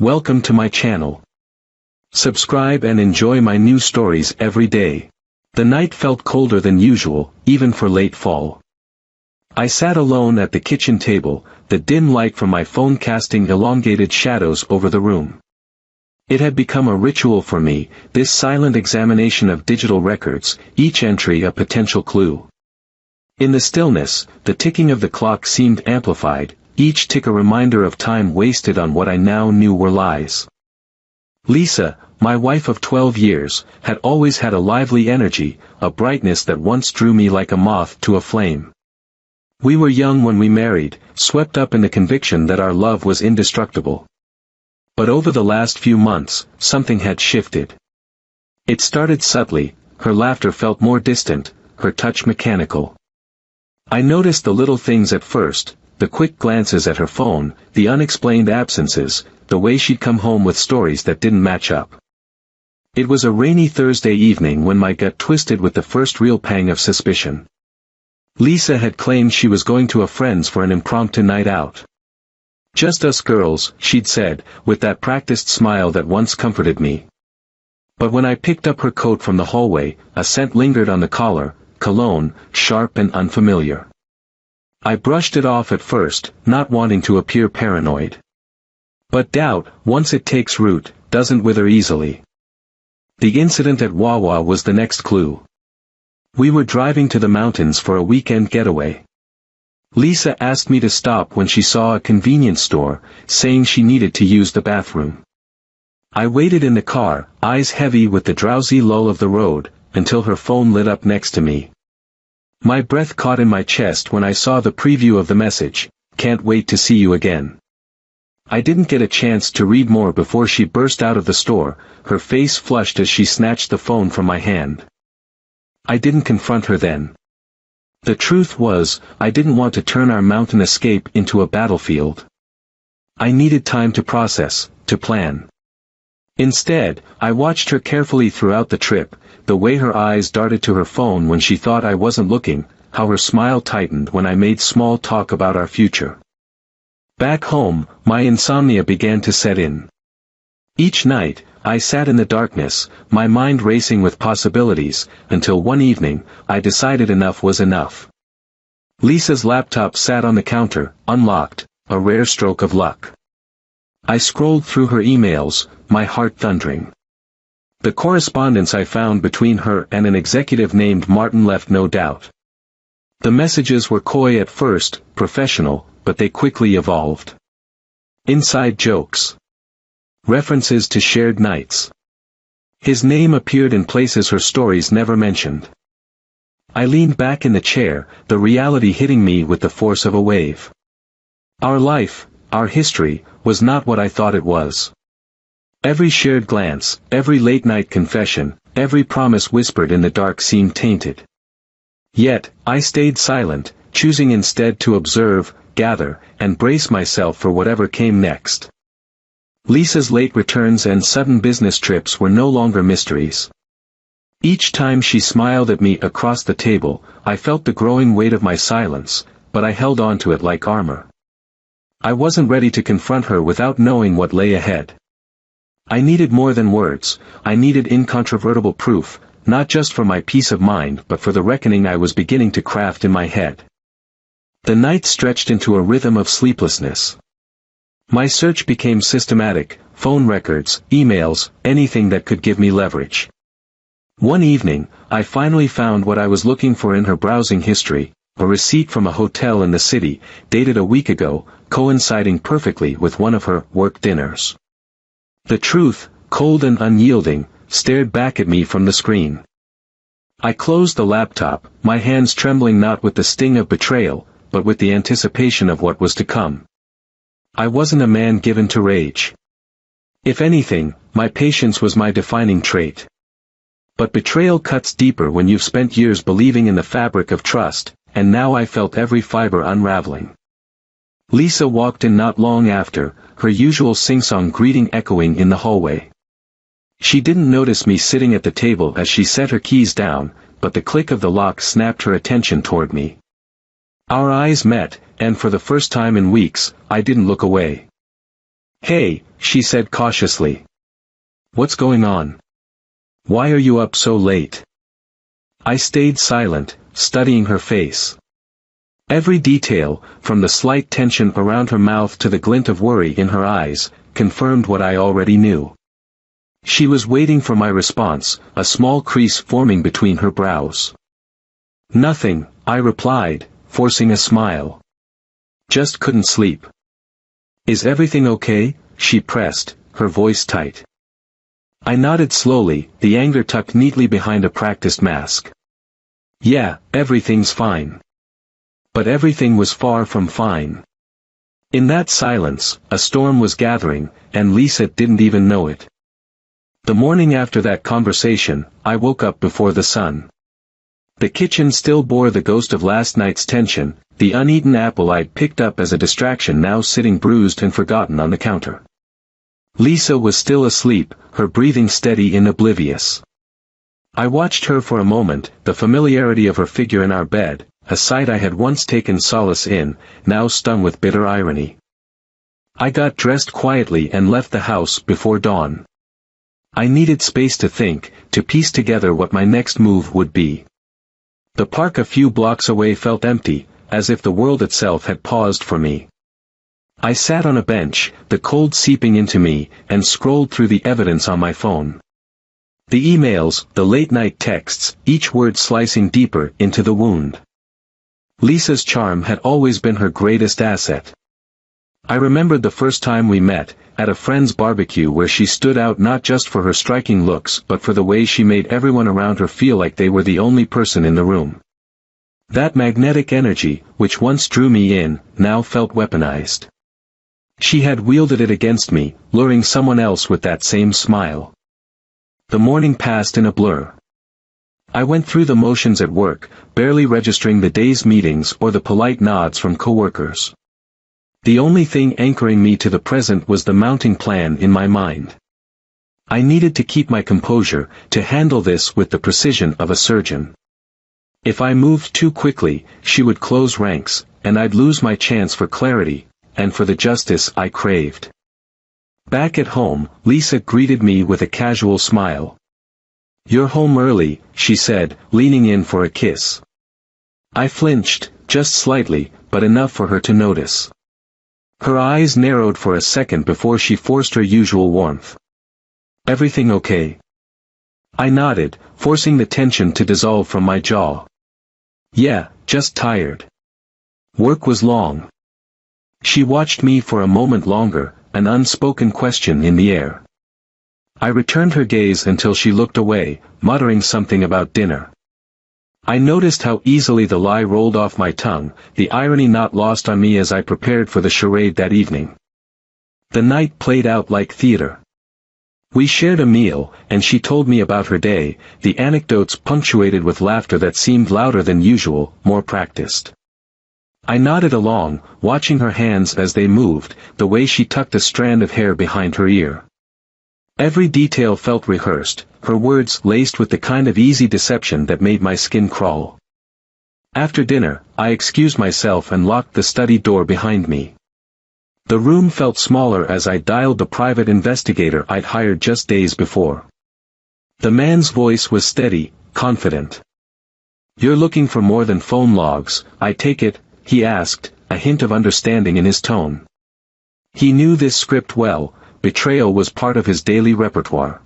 Welcome to my channel. Subscribe and enjoy my new stories every day. The night felt colder than usual, even for late fall. I sat alone at the kitchen table, the dim light from my phone casting elongated shadows over the room. It had become a ritual for me, this silent examination of digital records, each entry a potential clue. In the stillness, the ticking of the clock seemed amplified, each tick a reminder of time wasted on what I now knew were lies. Lisa, my wife of 12 years, had always had a lively energy, a brightness that once drew me like a moth to a flame. We were young when we married, swept up in the conviction that our love was indestructible. But over the last few months, something had shifted. It started subtly, her laughter felt more distant, her touch mechanical. I noticed the little things at first, the quick glances at her phone, the unexplained absences, the way she'd come home with stories that didn't match up. It was a rainy Thursday evening when my gut twisted with the first real pang of suspicion. Lisa had claimed she was going to a friend's for an impromptu night out. Just us girls, she'd said, with that practiced smile that once comforted me. But when I picked up her coat from the hallway, a scent lingered on the collar, cologne, sharp and unfamiliar. I brushed it off at first, not wanting to appear paranoid. But doubt, once it takes root, doesn't wither easily. The incident at Wawa was the next clue. We were driving to the mountains for a weekend getaway. Lisa asked me to stop when she saw a convenience store, saying she needed to use the bathroom. I waited in the car, eyes heavy with the drowsy lull of the road, until her phone lit up next to me. My breath caught in my chest when I saw the preview of the message, "Can't wait to see you again." I didn't get a chance to read more before she burst out of the store, her face flushed as she snatched the phone from my hand. I didn't confront her then. The truth was, I didn't want to turn our mountain escape into a battlefield. I needed time to process, to plan. Instead, I watched her carefully throughout the trip, the way her eyes darted to her phone when she thought I wasn't looking, how her smile tightened when I made small talk about our future. Back home, my insomnia began to set in. Each night, I sat in the darkness, my mind racing with possibilities, until one evening, I decided enough was enough. Lisa's laptop sat on the counter, unlocked, a rare stroke of luck. I scrolled through her emails, my heart thundering. The correspondence I found between her and an executive named Martin left no doubt. The messages were coy at first, professional, but they quickly evolved. Inside jokes. References to shared nights. His name appeared in places her stories never mentioned. I leaned back in the chair, the reality hitting me with the force of a wave. Our life, our history, was not what I thought it was. Every shared glance, every late-night confession, every promise whispered in the dark seemed tainted. Yet, I stayed silent, choosing instead to observe, gather, and brace myself for whatever came next. Lisa's late returns and sudden business trips were no longer mysteries. Each time she smiled at me across the table, I felt the growing weight of my silence, but I held on to it like armor. I wasn't ready to confront her without knowing what lay ahead. I needed more than words, I needed incontrovertible proof, not just for my peace of mind but for the reckoning I was beginning to craft in my head. The night stretched into a rhythm of sleeplessness. My search became systematic, phone records, emails, anything that could give me leverage. One evening, I finally found what I was looking for in her browsing history, a receipt from a hotel in the city, dated a week ago, coinciding perfectly with one of her work dinners. The truth, cold and unyielding, stared back at me from the screen. I closed the laptop, my hands trembling not with the sting of betrayal, but with the anticipation of what was to come. I wasn't a man given to rage. If anything, my patience was my defining trait. But betrayal cuts deeper when you've spent years believing in the fabric of trust, and now I felt every fiber unraveling. Lisa walked in not long after, her usual sing-song greeting echoing in the hallway. She didn't notice me sitting at the table as she set her keys down, but the click of the lock snapped her attention toward me. Our eyes met, and for the first time in weeks, I didn't look away. "Hey," she said cautiously. "What's going on? Why are you up so late?" I stayed silent, studying her face. Every detail, from the slight tension around her mouth to the glint of worry in her eyes, confirmed what I already knew. She was waiting for my response, a small crease forming between her brows. "Nothing," I replied, forcing a smile. "Just couldn't sleep." "Is everything okay?" she pressed, her voice tight. I nodded slowly, the anger tucked neatly behind a practiced mask. "Yeah, everything's fine." But everything was far from fine. In that silence, a storm was gathering, and Lisa didn't even know it. The morning after that conversation, I woke up before the sun. The kitchen still bore the ghost of last night's tension, the uneaten apple I'd picked up as a distraction now sitting bruised and forgotten on the counter. Lisa was still asleep, her breathing steady and oblivious. I watched her for a moment, the familiarity of her figure in our bed, a sight I had once taken solace in, now stung with bitter irony. I got dressed quietly and left the house before dawn. I needed space to think, to piece together what my next move would be. The park a few blocks away felt empty, as if the world itself had paused for me. I sat on a bench, the cold seeping into me, and scrolled through the evidence on my phone. The emails, the late-night texts, each word slicing deeper into the wound. Lisa's charm had always been her greatest asset. I remembered the first time we met, at a friend's barbecue where she stood out not just for her striking looks but for the way she made everyone around her feel like they were the only person in the room. That magnetic energy, which once drew me in, now felt weaponized. She had wielded it against me, luring someone else with that same smile. The morning passed in a blur. I went through the motions at work, barely registering the day's meetings or the polite nods from coworkers. The only thing anchoring me to the present was the mounting plan in my mind. I needed to keep my composure, to handle this with the precision of a surgeon. If I moved too quickly, she would close ranks, and I'd lose my chance for clarity, and for the justice I craved. Back at home, Lisa greeted me with a casual smile. "You're home early," she said, leaning in for a kiss. I flinched, just slightly, but enough for her to notice. Her eyes narrowed for a second before she forced her usual warmth. "Everything okay?" I nodded, forcing the tension to dissolve from my jaw. "Yeah, just tired. Work was long." She watched me for a moment longer, an unspoken question in the air. I returned her gaze until she looked away, muttering something about dinner. I noticed how easily the lie rolled off my tongue, the irony not lost on me as I prepared for the charade that evening. The night played out like theater. We shared a meal, and she told me about her day, the anecdotes punctuated with laughter that seemed louder than usual, more practiced. I nodded along, watching her hands as they moved, the way she tucked a strand of hair behind her ear. Every detail felt rehearsed, her words laced with the kind of easy deception that made my skin crawl. After dinner, I excused myself and locked the study door behind me. The room felt smaller as I dialed the private investigator I'd hired just days before. The man's voice was steady, confident. "You're looking for more than phone logs, I take it?" he asked, a hint of understanding in his tone. He knew this script well. Betrayal was part of his daily repertoire.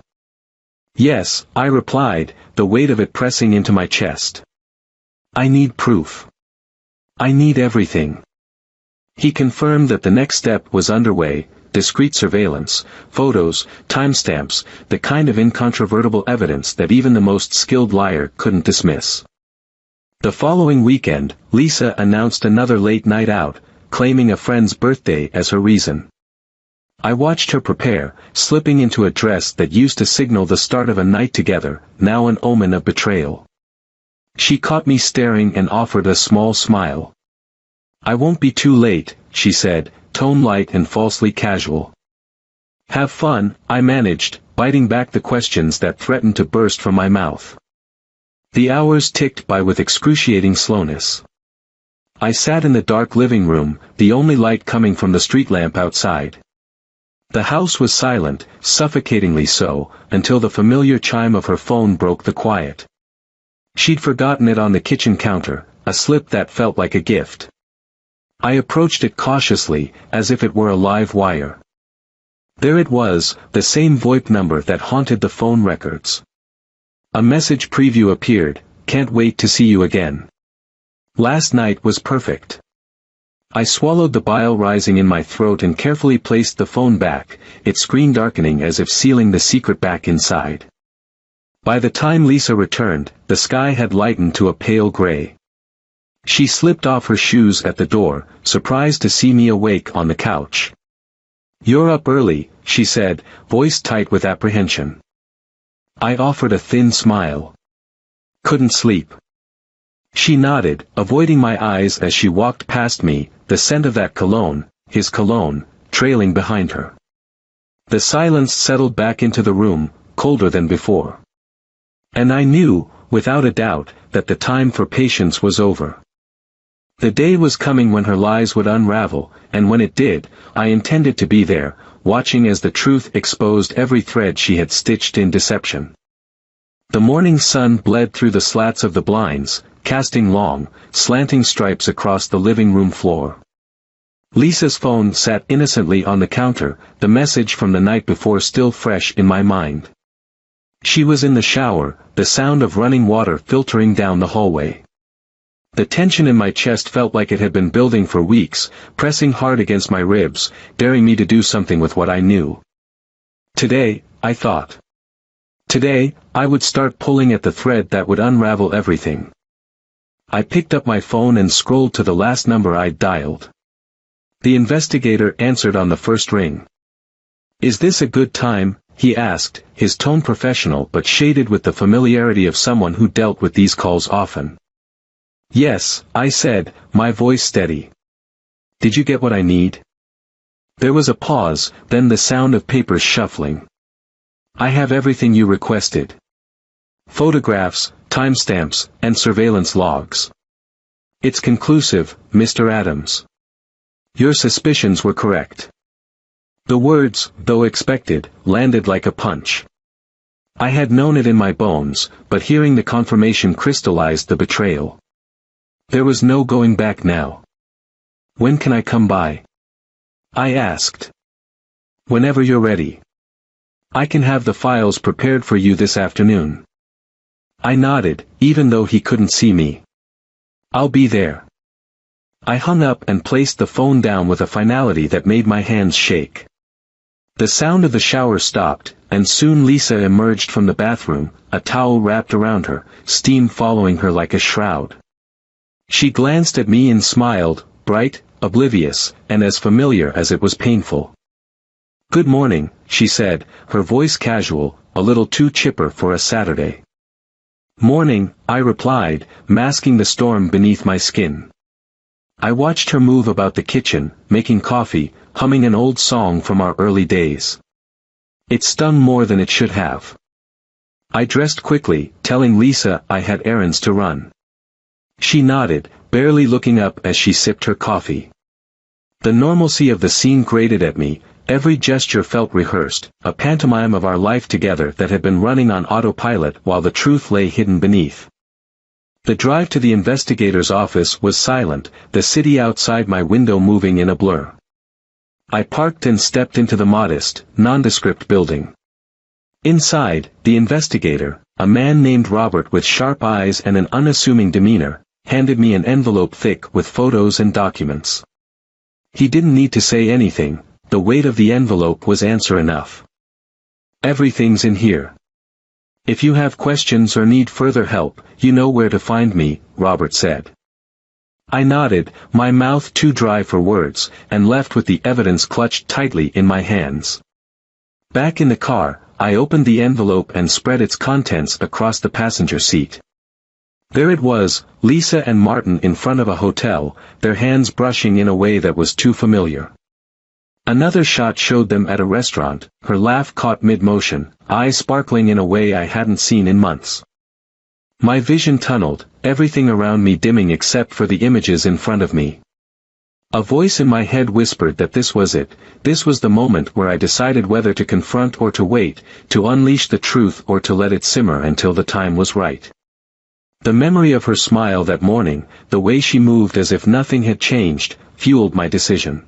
"Yes," I replied, the weight of it pressing into my chest. "I need proof. I need everything." He confirmed that the next step was underway, discreet surveillance, photos, timestamps, the kind of incontrovertible evidence that even the most skilled liar couldn't dismiss. The following weekend, Lisa announced another late night out, claiming a friend's birthday as her reason. I watched her prepare, slipping into a dress that used to signal the start of a night together, now an omen of betrayal. She caught me staring and offered a small smile. "I won't be too late," she said, tone light and falsely casual. "Have fun," I managed, biting back the questions that threatened to burst from my mouth. The hours ticked by with excruciating slowness. I sat in the dark living room, the only light coming from the street lamp outside. The house was silent, suffocatingly so, until the familiar chime of her phone broke the quiet. She'd forgotten it on the kitchen counter, a slip that felt like a gift. I approached it cautiously, as if it were a live wire. There it was, the same VoIP number that haunted the phone records. A message preview appeared, "Can't wait to see you again. Last night was perfect." I swallowed the bile rising in my throat and carefully placed the phone back, its screen darkening as if sealing the secret back inside. By the time Lisa returned, the sky had lightened to a pale gray. She slipped off her shoes at the door, surprised to see me awake on the couch. "You're up early," she said, voice tight with apprehension. I offered a thin smile. "Couldn't sleep." She nodded, avoiding my eyes as she walked past me, the scent of that cologne, his cologne, trailing behind her. The silence settled back into the room, colder than before. And I knew, without a doubt, that the time for patience was over. The day was coming when her lies would unravel, and when it did, I intended to be there, watching as the truth exposed every thread she had stitched in deception. The morning sun bled through the slats of the blinds, casting long, slanting stripes across the living room floor. Lisa's phone sat innocently on the counter, the message from the night before still fresh in my mind. She was in the shower, the sound of running water filtering down the hallway. The tension in my chest felt like it had been building for weeks, pressing hard against my ribs, daring me to do something with what I knew. Today, I thought. Today, I would start pulling at the thread that would unravel everything. I picked up my phone and scrolled to the last number I'd dialed. The investigator answered on the first ring. "Is this a good time?" he asked, his tone professional but shaded with the familiarity of someone who dealt with these calls often. "Yes," I said, my voice steady. "Did you get what I need?" There was a pause, then the sound of papers shuffling. "I have everything you requested. Photographs, timestamps, and surveillance logs. It's conclusive, Mr. Adams. Your suspicions were correct." The words, though expected, landed like a punch. I had known it in my bones, but hearing the confirmation crystallized the betrayal. There was no going back now. "When can I come by?" I asked. "Whenever you're ready. I can have the files prepared for you this afternoon." I nodded, even though he couldn't see me. "I'll be there." I hung up and placed the phone down with a finality that made my hands shake. The sound of the shower stopped, and soon Lisa emerged from the bathroom, a towel wrapped around her, steam following her like a shroud. She glanced at me and smiled, bright, oblivious, and as familiar as it was painful. "Good morning," she said, her voice casual, a little too chipper for a Saturday. "Morning," I replied, masking the storm beneath my skin. I watched her move about the kitchen, making coffee, humming an old song from our early days. It stung more than it should have. I dressed quickly, telling Lisa I had errands to run. She nodded, barely looking up as she sipped her coffee. The normalcy of the scene grated at me, every gesture felt rehearsed, a pantomime of our life together that had been running on autopilot while the truth lay hidden beneath. The drive to the investigator's office was silent, the city outside my window moving in a blur. I parked and stepped into the modest, nondescript building. Inside, the investigator, a man named Robert with sharp eyes and an unassuming demeanor, handed me an envelope thick with photos and documents. He didn't need to say anything, the weight of the envelope was answer enough. "Everything's in here. If you have questions or need further help, you know where to find me," Robert said. I nodded, my mouth too dry for words, and left with the evidence clutched tightly in my hands. Back in the car, I opened the envelope and spread its contents across the passenger seat. There it was, Lisa and Martin in front of a hotel, their hands brushing in a way that was too familiar. Another shot showed them at a restaurant, her laugh caught mid-motion, eyes sparkling in a way I hadn't seen in months. My vision tunneled, everything around me dimming except for the images in front of me. A voice in my head whispered that this was it, this was the moment where I decided whether to confront or to wait, to unleash the truth or to let it simmer until the time was right. The memory of her smile that morning, the way she moved as if nothing had changed, fueled my decision.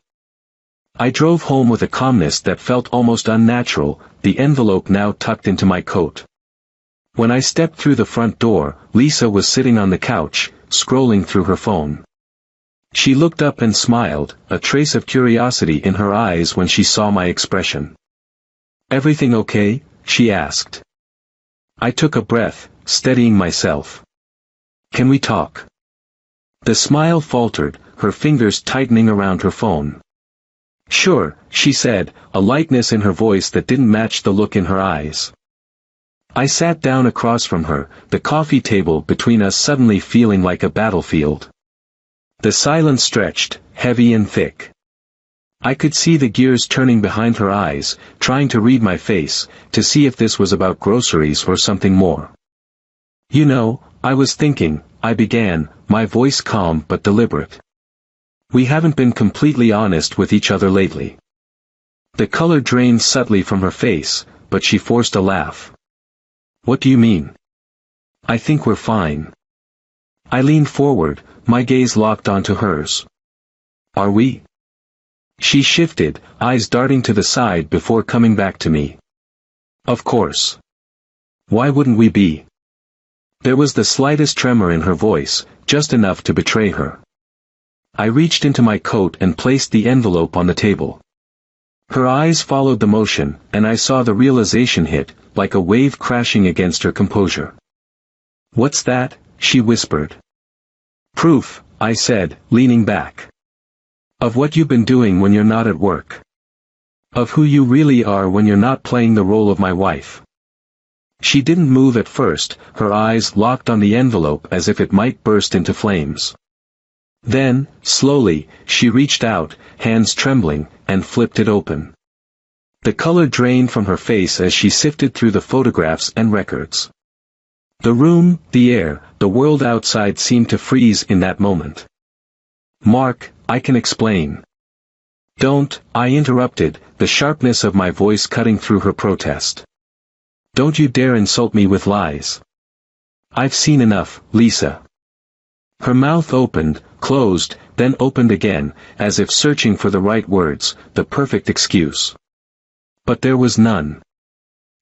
I drove home with a calmness that felt almost unnatural, the envelope now tucked into my coat. When I stepped through the front door, Lisa was sitting on the couch, scrolling through her phone. She looked up and smiled, a trace of curiosity in her eyes when she saw my expression. "Everything okay?" she asked. I took a breath, steadying myself. "Can we talk?" The smile faltered, her fingers tightening around her phone. "Sure," she said, a lightness in her voice that didn't match the look in her eyes. I sat down across from her, the coffee table between us suddenly feeling like a battlefield. The silence stretched, heavy and thick. I could see the gears turning behind her eyes, trying to read my face, to see if this was about groceries or something more. "You know, I was thinking," I began, my voice calm but deliberate. "We haven't been completely honest with each other lately." The color drained subtly from her face, but she forced a laugh. "What do you mean?" "I think we're fine." I leaned forward, my gaze locked onto hers. "Are we?" She shifted, eyes darting to the side before coming back to me. "Of course. Why wouldn't we be?" There was the slightest tremor in her voice, just enough to betray her. I reached into my coat and placed the envelope on the table. Her eyes followed the motion, and I saw the realization hit, like a wave crashing against her composure. "What's that?" she whispered. "Proof," I said, leaning back. "Of what you've been doing when you're not at work. Of who you really are when you're not playing the role of my wife." She didn't move at first, her eyes locked on the envelope as if it might burst into flames. Then, slowly, she reached out, hands trembling, and flipped it open. The color drained from her face as she sifted through the photographs and records. The room, the air, the world outside seemed to freeze in that moment. "Mark, I can explain." "Don't," I interrupted, the sharpness of my voice cutting through her protest. "Don't you dare insult me with lies. I've seen enough, Lisa." Her mouth opened, closed, then opened again, as if searching for the right words, the perfect excuse. But there was none.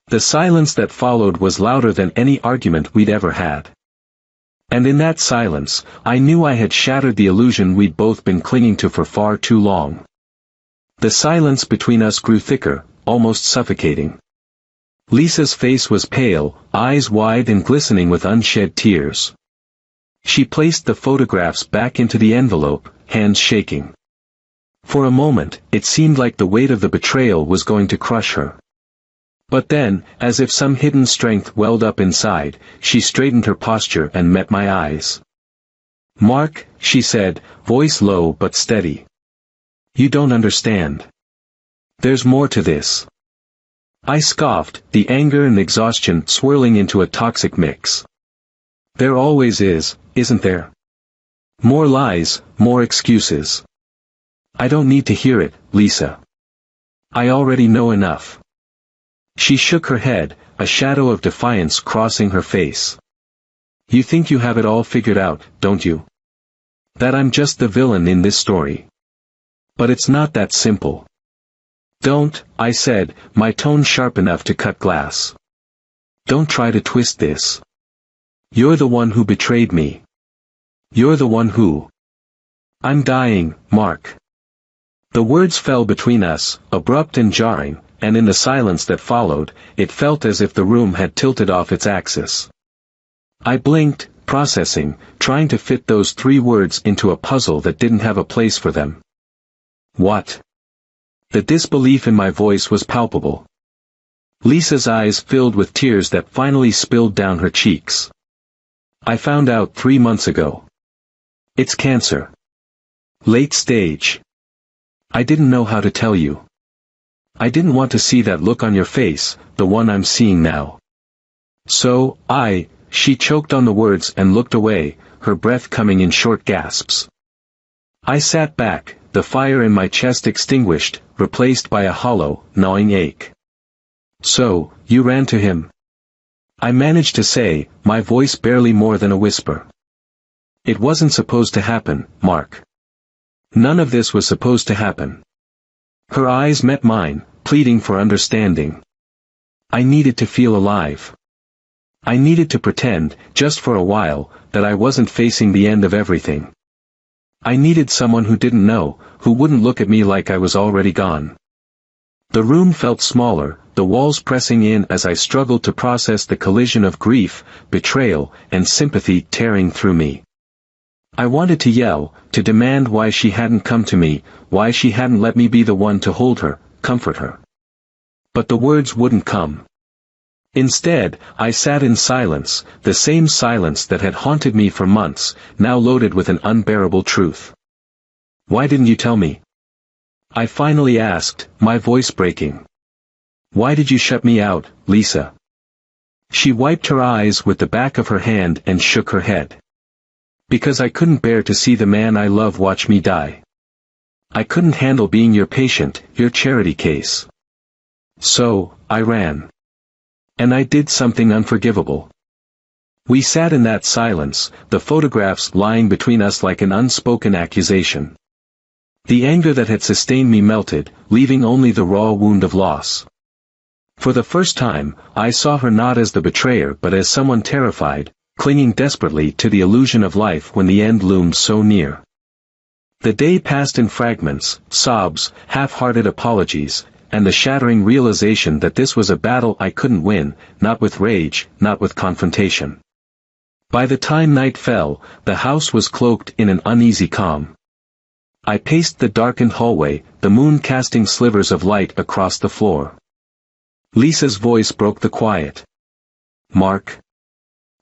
The silence that followed was louder than any argument we'd ever had. And in that silence, I knew I had shattered the illusion we'd both been clinging to for far too long. The silence between us grew thicker, almost suffocating. Lisa's face was pale, eyes wide and glistening with unshed tears. She placed the photographs back into the envelope, hands shaking. For a moment, it seemed like the weight of the betrayal was going to crush her. But then, as if some hidden strength welled up inside, she straightened her posture and met my eyes. "Mark," she said, voice low but steady. "You don't understand. There's more to this." I scoffed, the anger and exhaustion swirling into a toxic mix. "There always is, isn't there? More lies, more excuses." "I don't need to hear it, Lisa. I already know enough." She shook her head, a shadow of defiance crossing her face. "You think you have it all figured out, don't you? That I'm just the villain in this story. But it's not that simple." "Don't," I said, my tone sharp enough to cut glass. "Don't try to twist this. You're the one who betrayed me. You're the one who—" "I'm dying, Mark." The words fell between us, abrupt and jarring, and in the silence that followed, it felt as if the room had tilted off its axis. I blinked, processing, trying to fit those 3 words into a puzzle that didn't have a place for them. "What?" The disbelief in my voice was palpable. Lisa's eyes filled with tears that finally spilled down her cheeks. "I found out 3 months ago. It's cancer. Late stage. I didn't know how to tell you. I didn't want to see that look on your face, the one I'm seeing now. So, she choked on the words and looked away, her breath coming in short gasps. I sat back, the fire in my chest extinguished, replaced by a hollow, gnawing ache. "So, you ran to him?" I managed to say, my voice barely more than a whisper. "It wasn't supposed to happen, Mark. None of this was supposed to happen." Her eyes met mine, pleading for understanding. I needed to feel alive. I needed to pretend, just for a while, that I wasn't facing the end of everything. I needed someone who didn't know, who wouldn't look at me like I was already gone. The room felt smaller, the walls pressing in as I struggled to process the collision of grief, betrayal, and sympathy tearing through me. I wanted to yell, to demand why she hadn't come to me, why she hadn't let me be the one to hold her, comfort her. But the words wouldn't come. Instead, I sat in silence, the same silence that had haunted me for months, now loaded with an unbearable truth. "Why didn't you tell me?" I finally asked, my voice breaking. "Why did you shut me out, Lisa?" She wiped her eyes with the back of her hand and shook her head. "Because I couldn't bear to see the man I love watch me die. I couldn't handle being your patient, your charity case. So, I ran. And I did something unforgivable." We sat in that silence, the photographs lying between us like an unspoken accusation. The anger that had sustained me melted, leaving only the raw wound of loss. For the first time, I saw her not as the betrayer but as someone terrified, clinging desperately to the illusion of life when the end loomed so near. The day passed in fragments, sobs, half-hearted apologies, and the shattering realization that this was a battle I couldn't win, not with rage, not with confrontation. By the time night fell, the house was cloaked in an uneasy calm. I paced the darkened hallway, the moon casting slivers of light across the floor. Lisa's voice broke the quiet. "Mark.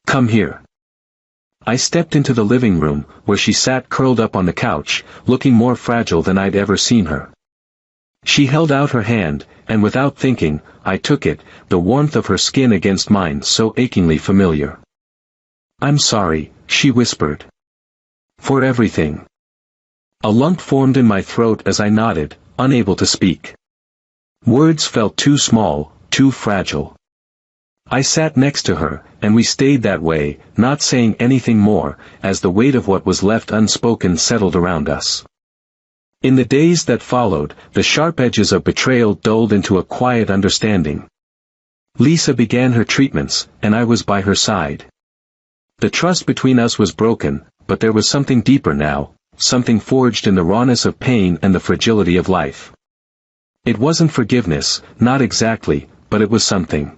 Come here." I stepped into the living room, where she sat curled up on the couch, looking more fragile than I'd ever seen her. She held out her hand, and without thinking, I took it, the warmth of her skin against mine so achingly familiar. "I'm sorry," she whispered. "For everything." A lump formed in my throat as I nodded, unable to speak. Words felt too small, too fragile. I sat next to her, and we stayed that way, not saying anything more, as the weight of what was left unspoken settled around us. In the days that followed, the sharp edges of betrayal dulled into a quiet understanding. Lisa began her treatments, and I was by her side. The trust between us was broken, but there was something deeper now, something forged in the rawness of pain and the fragility of life. It wasn't forgiveness, not exactly, but it was something.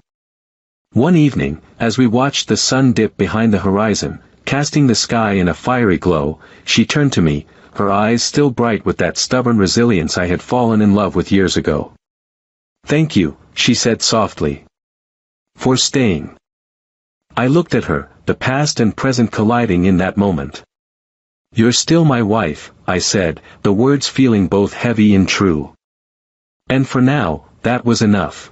One evening, as we watched the sun dip behind the horizon, casting the sky in a fiery glow, she turned to me, her eyes still bright with that stubborn resilience I had fallen in love with years ago. "Thank you," she said softly. "For staying." I looked at her, the past and present colliding in that moment. "You're still my wife," I said, the words feeling both heavy and true. And for now, that was enough.